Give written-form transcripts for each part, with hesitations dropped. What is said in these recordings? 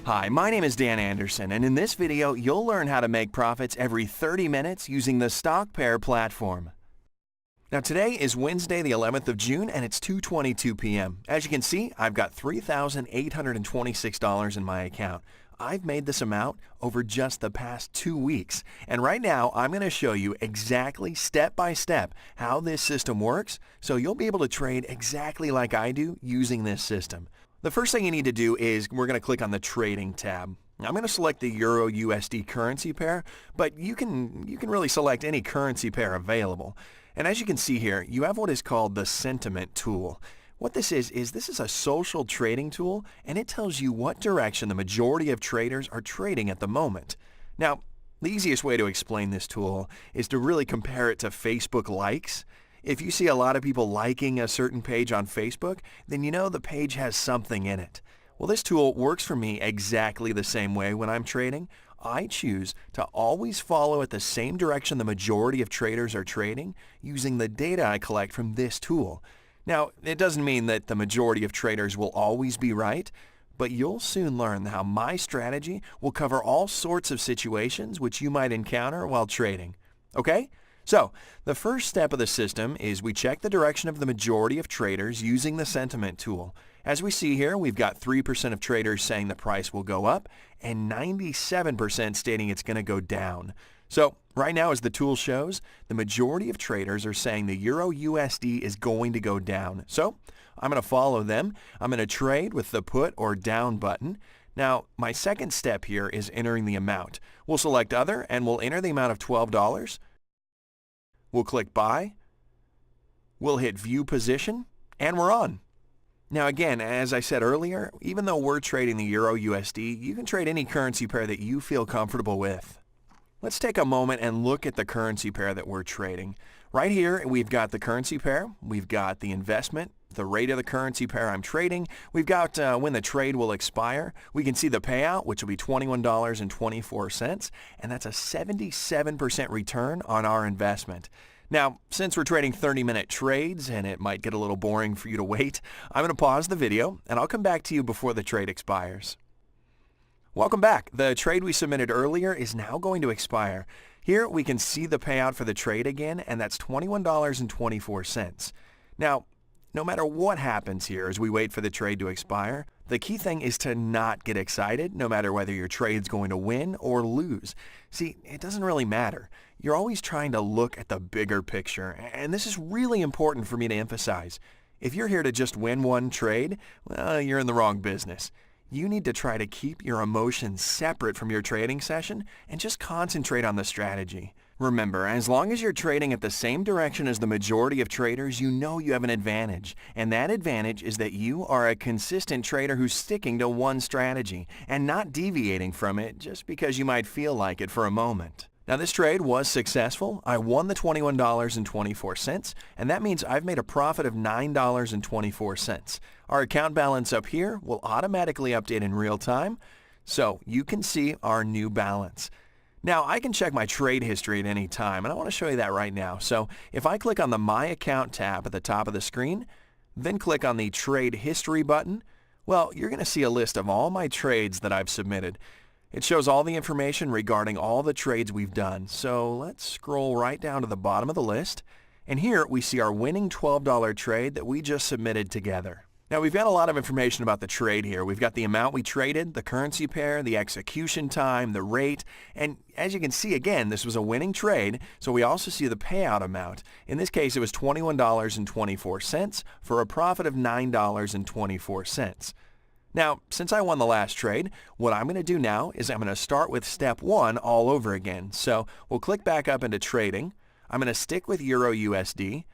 Hi, my name is Dan Anderson, and in this video, you'll learn how to make profits every 30 minutes using the stock pair platform. Now today is Wednesday the 11th of June, and it's 2:22 p.m. As you can see, I've got $3,826 in my account. I've made this amount over just the past 2 weeks, and right now I'm going to show you exactly step by step how this system works, so you'll be able to trade exactly like I do using this system. The first thing you need to do is we're going to click on the Trading tab. I'm going to select the Euro USD currency pair, but you can really select any currency pair available. And as you can see here, you have what is called the Sentiment tool. What this is a social trading tool, and it tells you what direction the majority of traders are trading at the moment. Now, the easiest way to explain this tool is to really compare it to Facebook likes. If you see a lot of people liking a certain page on Facebook, then you know the page has something in it. Well, this tool works for me exactly the same way when I'm trading. I choose to always follow at the same direction the majority of traders are trading using the data I collect from this tool. Now, it doesn't mean that the majority of traders will always be right, but you'll soon learn how my strategy will cover all sorts of situations which you might encounter while trading. Okay? So, the first step of the system is we check the direction of the majority of traders using the Sentiment tool. As we see here, we've got 3% of traders saying the price will go up and 97% stating it's going to go down. So, right now as the tool shows, the majority of traders are saying the Euro USD is going to go down. So, I'm going to follow them. I'm going to trade with the put or down button. Now, my second step here is entering the amount. We'll select Other and we'll enter the amount of $12. We'll click Buy, we'll hit View Position, and we're on. Now again, as I said earlier, even though we're trading the Euro USD, you can trade any currency pair that you feel comfortable with. Let's take a moment and look at the currency pair that we're trading. Right here, we've got the currency pair, we've got the investment, the rate of the currency pair I'm trading, we've got when the trade will expire, we can see the payout, which will be $21.24, and that's a 77% return on our investment. Now, since we're trading 30-minute trades and it might get a little boring for you to wait, I'm going to pause the video and I'll come back to you before the trade expires. Welcome back. The trade we submitted earlier is now going to expire. Here we can see the payout for the trade again, and that's $21.24. Now, no matter what happens here as we wait for the trade to expire, the key thing is to not get excited no matter whether your trade's going to win or lose. See, it doesn't really matter. You're always trying to look at the bigger picture, and this is really important for me to emphasize. If you're here to just win one trade, well, you're in the wrong business. You need to try to keep your emotions separate from your trading session and just concentrate on the strategy. Remember, as long as you're trading at the same direction as the majority of traders, you know you have an advantage. And that advantage is that you are a consistent trader who's sticking to one strategy and not deviating from it just because you might feel like it for a moment. Now this trade was successful. I won the $21.24, and that means I've made a profit of $9.24. Our account balance up here will automatically update in real time, so you can see our new balance. Now, I can check my trade history at any time, and I want to show you that right now. So if I click on the My Account tab at the top of the screen, then click on the Trade History button, well, you're going to see a list of all my trades that I've submitted. It shows all the information regarding all the trades we've done. So let's scroll right down to the bottom of the list, and here we see our winning $12 trade that we just submitted together. Now we've got a lot of information about the trade here. We've got the amount we traded, the currency pair, the execution time, the rate, and as you can see again, this was a winning trade, so we also see the payout amount. In this case, it was $21.24 for a profit of $9.24. Now, since I won the last trade, what I'm going to do now is I'm going to start with step 1 all over again. So we'll click back up into trading. I'm going to stick with Euro USD.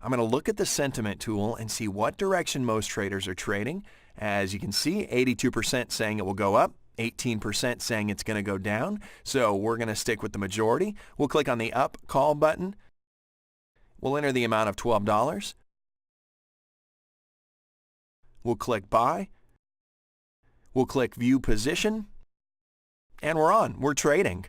I'm going to look at the Sentiment tool and see what direction most traders are trading. As you can see, 82% saying it will go up, 18% saying it's going to go down. So we're going to stick with the majority. We'll click on the Up Call button. We'll enter the amount of $12. We'll click Buy. We'll click View Position. And we're on. We're trading.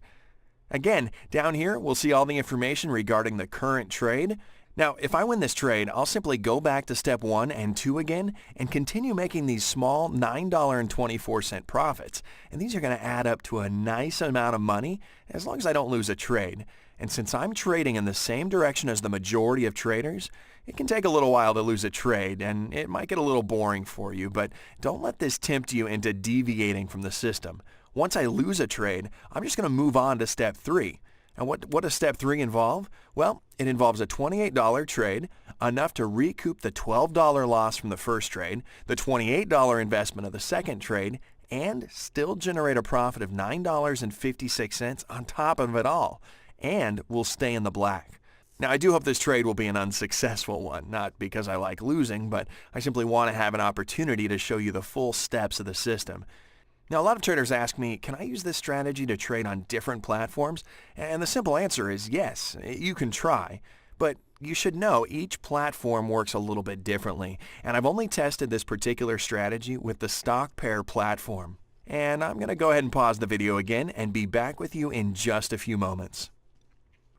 Again, down here, we'll see all the information regarding the current trade. Now, if I win this trade, I'll simply go back to step 1 and 2 again and continue making these small $9.24 profits. And these are going to add up to a nice amount of money as long as I don't lose a trade. And since I'm trading in the same direction as the majority of traders, it can take a little while to lose a trade and it might get a little boring for you, but don't let this tempt you into deviating from the system. Once I lose a trade, I'm just going to move on to step 3. And what does step 3 involve? Well, it involves a $28 trade, enough to recoup the $12 loss from the first trade, the $28 investment of the second trade, and still generate a profit of $9.56 on top of it all. And we'll stay in the black. Now, I do hope this trade will be an unsuccessful one, not because I like losing, but I simply want to have an opportunity to show you the full steps of the system. Now, a lot of traders ask me, can I use this strategy to trade on different platforms? And the simple answer is yes, you can try. But you should know each platform works a little bit differently. And I've only tested this particular strategy with the stock pair platform. And I'm going to go ahead and pause the video again and be back with you in just a few moments.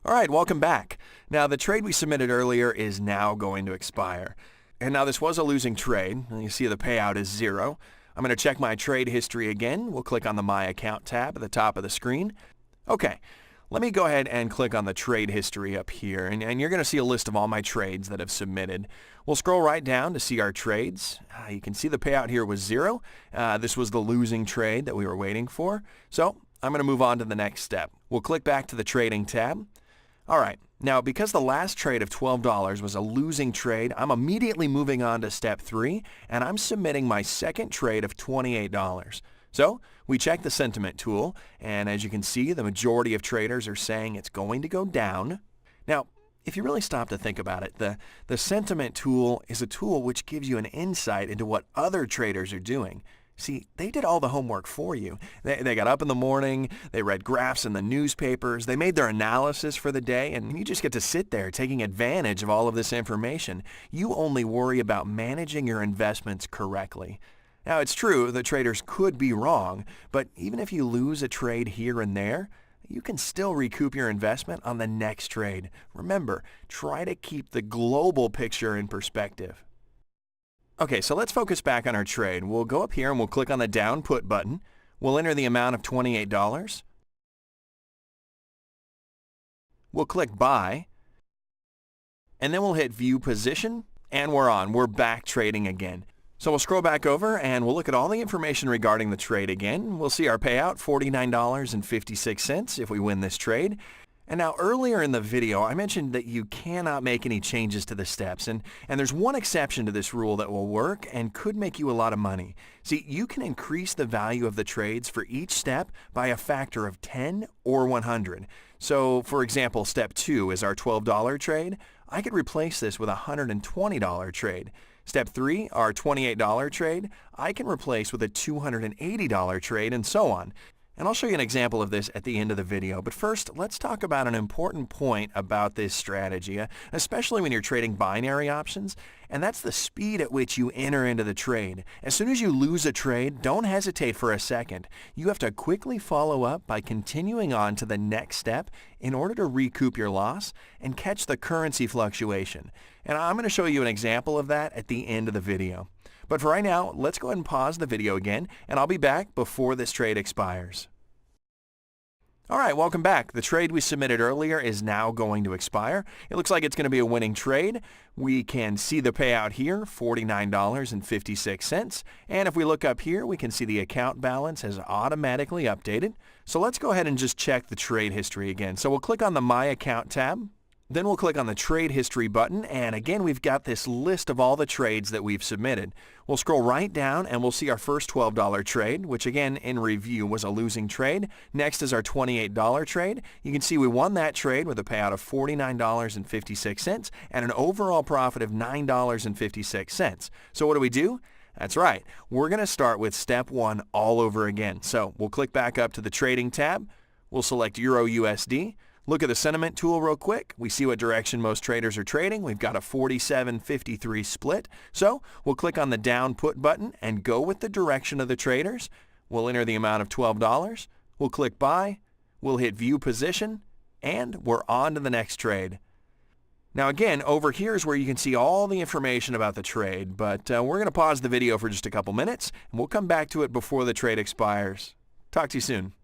All right, welcome back. Now, the trade we submitted earlier is now going to expire. And now this was a losing trade. You see the payout is 0. I'm going to check my trade history again. We'll click on the My Account tab at the top of the screen. Okay, let me go ahead and click on the trade history up here, and you're going to see a list of all my trades that I've submitted. We'll scroll right down to see our trades. You can see the payout here was 0. This was the losing trade that we were waiting for. So I'm going to move on to the next step. We'll click back to the Trading tab. All right, now because the last trade of $12 was a losing trade, I'm immediately moving on to step 3, and I'm submitting my second trade of $28. So we check the sentiment tool, and as you can see, the majority of traders are saying it's going to go down. Now, if you really stop to think about it, the sentiment tool is a tool which gives you an insight into what other traders are doing. See, they did all the homework for you. They got up in the morning, they read graphs in the newspapers, they made their analysis for the day, and you just get to sit there taking advantage of all of this information. You only worry about managing your investments correctly. Now, it's true that traders could be wrong, but even if you lose a trade here and there, you can still recoup your investment on the next trade. Remember, try to keep the global picture in perspective. Okay, so let's focus back on our trade. We'll go up here and we'll click on the Down Put button. We'll enter the amount of $28. We'll click Buy. And then we'll hit View Position, and we're on. We're back trading again. So we'll scroll back over and we'll look at all the information regarding the trade again. We'll see our payout, $49.56 if we win this trade. And now earlier in the video, I mentioned that you cannot make any changes to the steps, and there's one exception to this rule that will work and could make you a lot of money. See, you can increase the value of the trades for each step by a factor of 10 or 100. So, for example, step 2 is our $12 trade. I could replace this with a $120 trade. Step 3, our $28 trade, I can replace with a $280 trade, and so on. And I'll show you an example of this at the end of the video. But first, let's talk about an important point about this strategy, especially when you're trading binary options, and that's the speed at which you enter into the trade. As soon as you lose a trade, don't hesitate for a second. You have to quickly follow up by continuing on to the next step in order to recoup your loss and catch the currency fluctuation. And I'm going to show you an example of that at the end of the video. But for right now, let's go ahead and pause the video again, and I'll be back before this trade expires. All right, welcome back. The trade we submitted earlier is now going to expire. It looks like it's going to be a winning trade. We can see the payout here, $49.56. And if we look up here, we can see the account balance has automatically updated. So let's go ahead and just check the trade history again. So we'll click on the My Account tab. Then we'll click on the Trade History button, and again, we've got this list of all the trades that we've submitted. We'll scroll right down, and we'll see our first $12 trade, which again, in review, was a losing trade. Next is our $28 trade. You can see we won that trade with a payout of $49.56 and an overall profit of $9.56. So what do? That's right. We're going to start with step 1 all over again. So we'll click back up to the Trading tab. We'll select Euro USD. Look at the sentiment tool real quick. We see what direction most traders are trading. We've got a 47-53 split. So we'll click on the Down Put button and go with the direction of the traders. We'll enter the amount of $12. We'll click Buy. We'll hit View Position. And we're on to the next trade. Now again, over here is where you can see all the information about the trade, but we're going to pause the video for just a couple minutes, and we'll come back to it before the trade expires. Talk to you soon.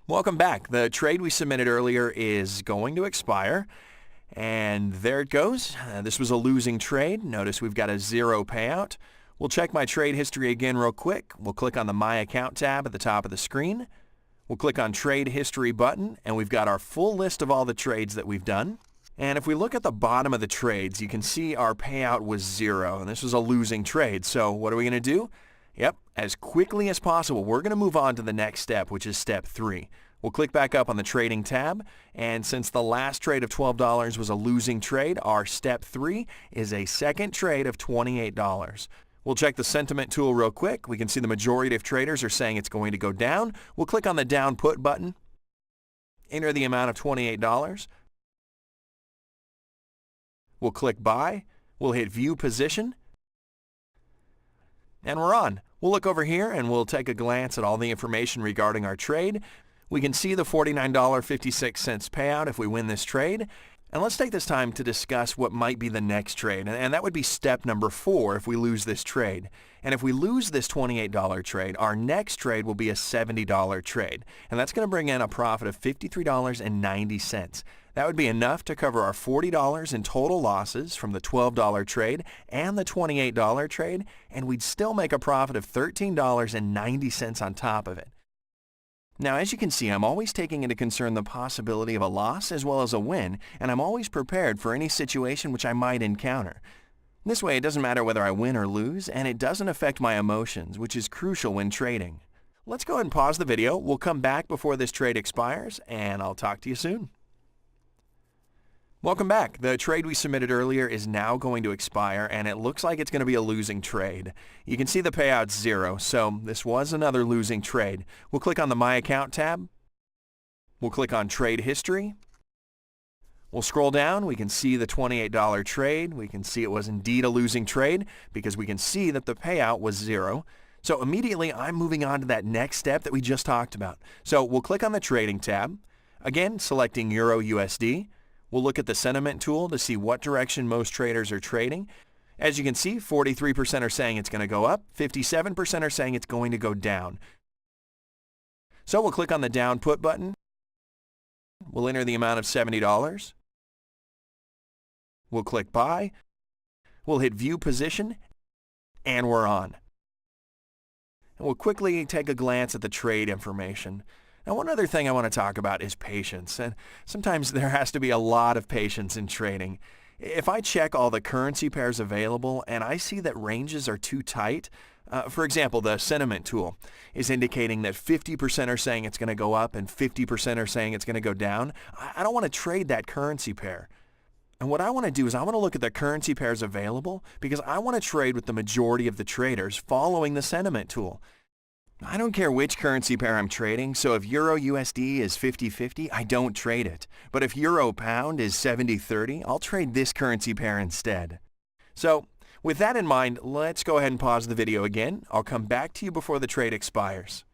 Welcome back. The trade we submitted earlier is going to expire, and there it goes. This was a losing trade. Notice we've got a 0 payout. We'll check my trade history again real quick. We'll click on the My Account tab at the top of the screen. We'll click on Trade History button, and we've got our full list of all the trades that we've done. And if we look at the bottom of the trades, you can see our payout was 0, and this was a losing trade. So what are we going to do? Yep, as quickly as possible, we're going to move on to the next step, which is step 3. We'll click back up on the trading tab, and since the last trade of $12 was a losing trade, our step 3 is a second trade of $28. We'll check the sentiment tool real quick. We can see the majority of traders are saying it's going to go down. We'll click on the down put button, enter the amount of $28. We'll click buy. We'll hit view position, and we're on. We'll look over here and we'll take a glance at all the information regarding our trade. We can see the $49.56 payout if we win this trade. And let's take this time to discuss what might be the next trade, and that would be step number 4 if we lose this trade. And if we lose this $28 trade, our next trade will be a $70 trade, and that's going to bring in a profit of $53.90. That would be enough to cover our $40 in total losses from the $12 trade and the $28 trade, and we'd still make a profit of $13.90 on top of it. Now, as you can see, I'm always taking into concern the possibility of a loss as well as a win, and I'm always prepared for any situation which I might encounter. This way, it doesn't matter whether I win or lose, and it doesn't affect my emotions, which is crucial when trading. Let's go ahead and pause the video. We'll come back before this trade expires, and I'll talk to you soon. Welcome back. The trade we submitted earlier is now going to expire, and it looks like it's going to be a losing trade. You can see the payout's 0, so this was another losing trade. We'll click on the My Account tab. We'll click on Trade History. We'll scroll down. We can see the $28 trade. We can see it was indeed a losing trade because we can see that the payout was 0. So immediately, I'm moving on to that next step that we just talked about. So we'll click on the Trading tab. Again, selecting Euro USD. We'll look at the sentiment tool to see what direction most traders are trading. As you can see, 43% are saying it's going to go up, 57% are saying it's going to go down. So we'll click on the down put button. We'll enter the amount of $70. We'll click buy. We'll hit view position, and we're on. And we'll quickly take a glance at the trade information. Now, one other thing I want to talk about is patience, and sometimes there has to be a lot of patience in trading. If I check all the currency pairs available and I see that ranges are too tight, for example, the sentiment tool is indicating that 50% are saying it's going to go up and 50% are saying it's going to go down, I don't want to trade that currency pair. And what I want to do is I want to look at the currency pairs available because I want to trade with the majority of the traders following the sentiment tool. I don't care which currency pair I'm trading, so if Euro USD is 50-50, I don't trade it. But if Euro Pound is 70-30, I'll trade this currency pair instead. So, with that in mind, let's go ahead and pause the video again. I'll come back to you before the trade expires.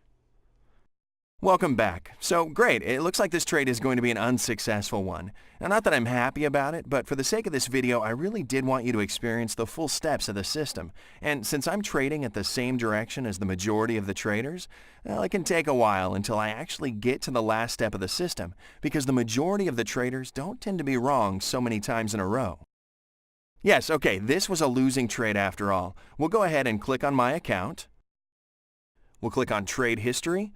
Welcome back. So great, it looks like this trade is going to be an unsuccessful one. Now, not that I'm happy about it, but for the sake of this video, I really did want you to experience the full steps of the system. And since I'm trading at the same direction as the majority of the traders, well, it can take a while until I actually get to the last step of the system, because the majority of the traders don't tend to be wrong so many times in a row. Yes, okay, this was a losing trade after all. We'll go ahead and click on My Account. We'll click on Trade History.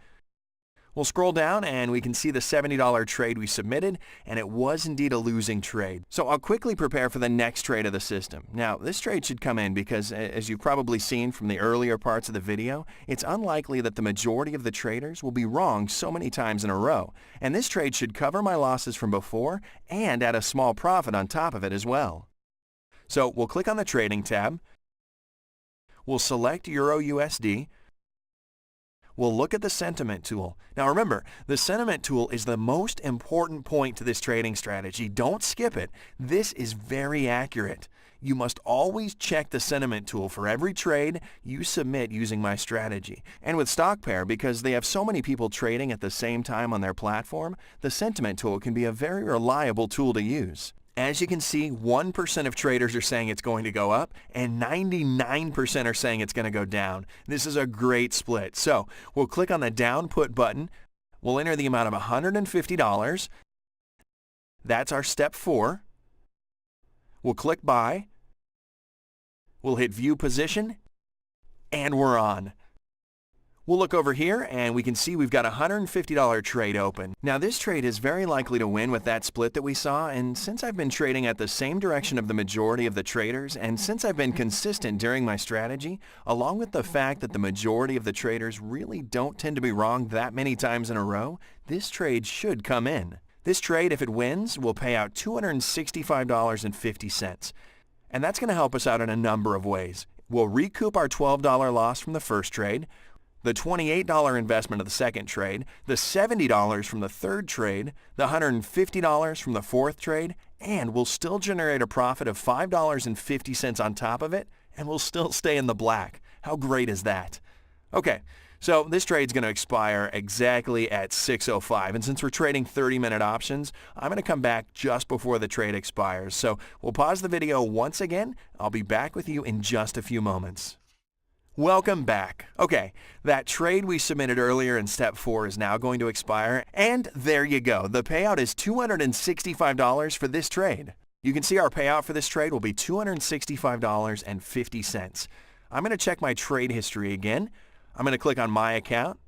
We'll scroll down and we can see the $70 trade we submitted, and it was indeed a losing trade. So I'll quickly prepare for the next trade of the system. Now, this trade should come in because, as you've probably seen from the earlier parts of the video, it's unlikely that the majority of the traders will be wrong so many times in a row. And this trade should cover my losses from before and add a small profit on top of it as well. So we'll click on the Trading tab. We'll select Euro USD. We'll look at the sentiment tool. Now remember, the sentiment tool is the most important point to this trading strategy. Don't skip it. This is very accurate. You must always check the sentiment tool for every trade you submit using my strategy. And with StockPair, because they have so many people trading at the same time on their platform, the sentiment tool can be a very reliable tool to use. As you can see, 1% of traders are saying it's going to go up and 99% are saying it's going to go down. This is a great split. So we'll click on the down put button. We'll enter the amount of $150. That's our step 4. We'll click buy. We'll hit view position and we're on. We'll look over here and we can see we've got a $150 trade open. Now this trade is very likely to win with that split that we saw, and since I've been trading at the same direction of the majority of the traders, and since I've been consistent during my strategy, along with the fact that the majority of the traders really don't tend to be wrong that many times in a row, this trade should come in. This trade, if it wins, will pay out $265.50. And that's going to help us out in a number of ways. We'll recoup our $12 loss from the first trade, the $28 investment of the second trade, the $70 from the third trade, the $150 from the fourth trade, and we'll still generate a profit of $5.50 on top of it, and we'll still stay in the black. How great is that? Okay, so this trade's going to expire exactly at 6:05, and since we're trading 30-minute options, I'm going to come back just before the trade expires. So we'll pause the video once again. I'll be back with you in just a few moments. Welcome back. Okay, that trade we submitted earlier in step 4 is now going to expire, and there you go. The payout is $265 for this trade. You can see our payout for this trade will be $265.50. I'm going to check my trade history again. I'm going to click on my account.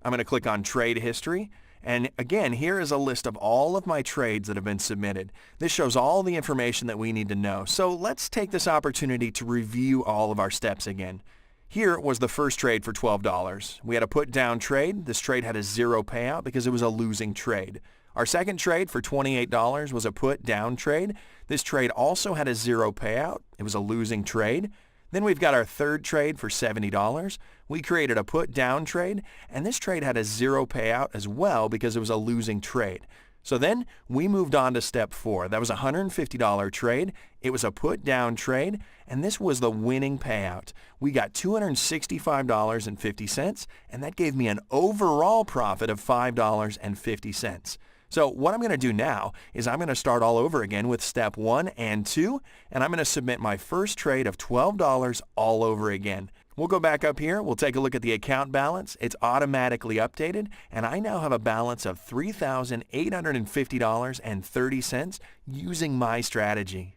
I'm going to click on trade history. And again, here is a list of all of my trades that have been submitted. This shows all the information that we need to know. So let's take this opportunity to review all of our steps again. Here was the first trade for $12. We had a put down trade. This trade had a 0 payout because it was a losing trade. Our second trade for $28 was a put down trade. This trade also had a 0 payout. It was a losing trade. Then we've got our third trade for $70. We created a put down trade, and this trade had a 0 payout as well because it was a losing trade. So then we moved on to step 4. That was a $150 trade. It was a put down trade, and this was the winning payout. We got $265.50, and that gave me an overall profit of $5.50. So what I'm going to do now is I'm going to start all over again with step 1 and 2, and I'm going to submit my first trade of $12 all over again. We'll go back up here. We'll take a look at the account balance. It's automatically updated, and I now have a balance of $3,850.30 using my strategy.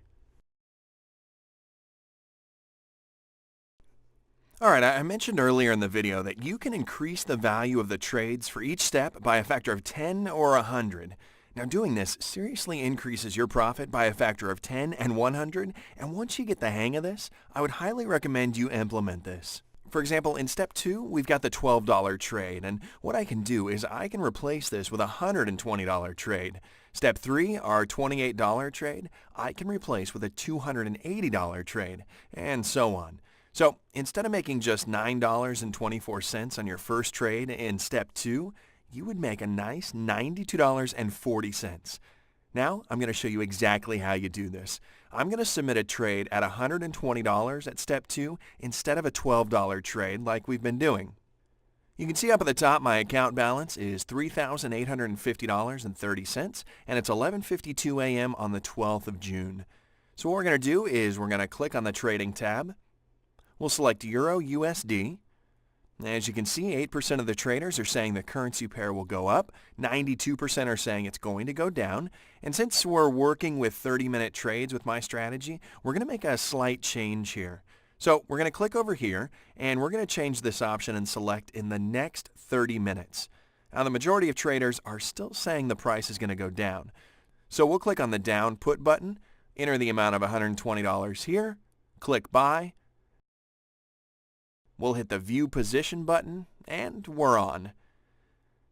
Alright, I mentioned earlier in the video that you can increase the value of the trades for each step by a factor of 10 or 100. Now doing this seriously increases your profit by a factor of 10 and 100, and once you get the hang of this, I would highly recommend you implement this. For example, in step 2, we've got the $12 trade, and what I can do is I can replace this with a $120 trade. Step 3, our $28 trade, I can replace with a $280 trade, and so on. So instead of making just $9.24 on your first trade in step 2, you would make a nice $92.40. Now I'm going to show you exactly how you do this. I'm going to submit a trade at $120 at step 2 instead of a $12 trade like we've been doing. You can see up at the top my account balance is $3,850.30, and it's 11:52 a.m. on the 12th of June. So what we're going to do is we're going to click on the Trading tab. We'll select Euro USD. As you can see, 8% of the traders are saying the currency pair will go up, 92% are saying it's going to go down, and since we're working with 30-minute trades with my strategy, we're going to make a slight change here. So we're going to click over here, and we're going to change this option and select in the next 30 minutes. Now the majority of traders are still saying the price is going to go down. So we'll click on the down put button, enter the amount of $120 here, click buy. We'll hit the View Position button, and we're on.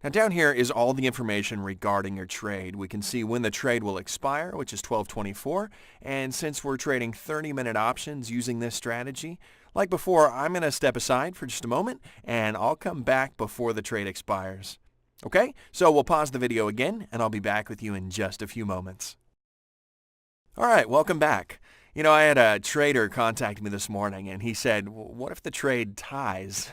Now down here is all the information regarding your trade. We can see when the trade will expire, which is 12/24, and since we're trading 30-minute options using this strategy, like before, I'm going to step aside for just a moment, and I'll come back before the trade expires. Okay, so we'll pause the video again, and I'll be back with you in just a few moments. Alright, welcome back. I had a trader contact me this morning and he said, what if the trade ties?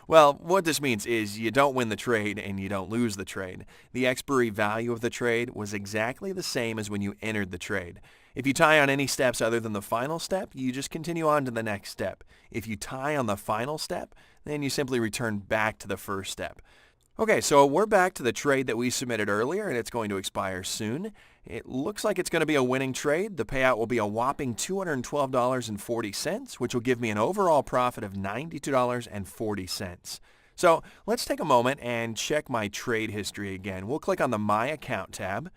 Well, what this means is you don't win the trade and you don't lose the trade. The expiry value of the trade was exactly the same as when you entered the trade. If you tie on any steps other than the final step, you just continue on to the next step. If you tie on the final step, then you simply return back to the first step. Okay, so we're back to the trade that we submitted earlier, and it's going to expire soon. It looks like it's going to be a winning trade. The payout will be a whopping $212.40, which will give me an overall profit of $92.40. So let's take a moment and check my trade history again. We'll click on the My Account tab.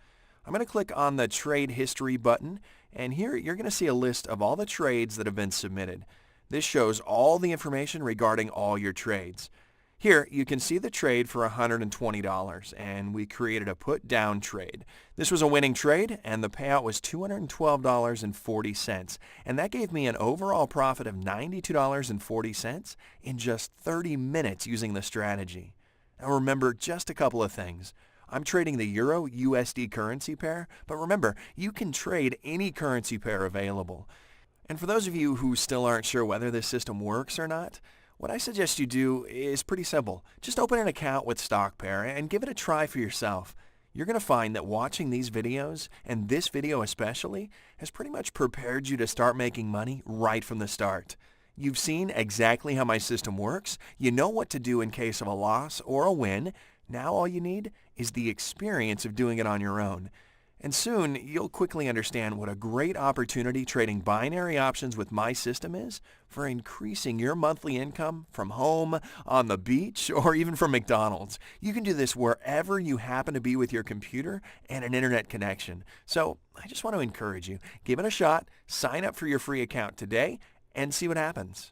I'm going to click on the Trade History button, and here you're going to see a list of all the trades that have been submitted. This shows all the information regarding all your trades. Here, you can see the trade for $120, and we created a put-down trade. This was a winning trade, and the payout was $212.40, and that gave me an overall profit of $92.40 in just 30 minutes using the strategy. Now remember just a couple of things. I'm trading the Euro-USD currency pair, but remember, you can trade any currency pair available. And for those of you who still aren't sure whether this system works or not, what I suggest you do is pretty simple. Just open an account with StockPair and give it a try for yourself. You're going to find that watching these videos, and this video especially, has pretty much prepared you to start making money right from the start. You've seen exactly how my system works. You know what to do in case of a loss or a win. Now all you need is the experience of doing it on your own. And soon, you'll quickly understand what a great opportunity trading binary options with my system is for increasing your monthly income from home, on the beach, or even from McDonald's. You can do this wherever you happen to be with your computer and an internet connection. So I just want to encourage you, give it a shot, sign up for your free account today, and see what happens.